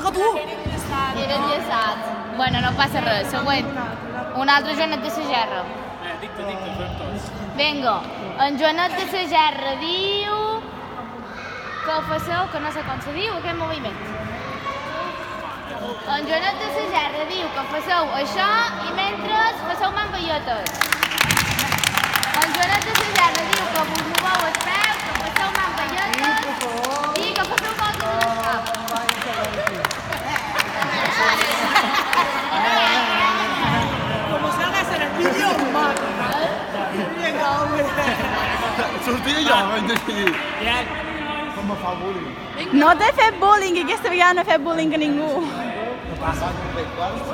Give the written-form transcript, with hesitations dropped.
toca a tu. Era enllaçat. Bueno, no passa res. Següent. Un altre Joanet de la Gerra. Dicta, fem tots. Vinga. En Joanet de la Gerra diu que ho faceu, que no sé com se diu, aquest moviment. En Joanet de la Gerra diu que faceu això i mentre faceu mangallotes. En Joanet de la Gerra diu que vos moveu els peus, que faceu mangallotes i que faceu voltes en el cap. Como se haga en el vídeo, man. Vinga, home. Sortia jo, vaig decidir. Bien. Com me fa bullying. No t'he fet bullying, aquesta vegada no he fet bullying a ningú. Passa, no sé quants.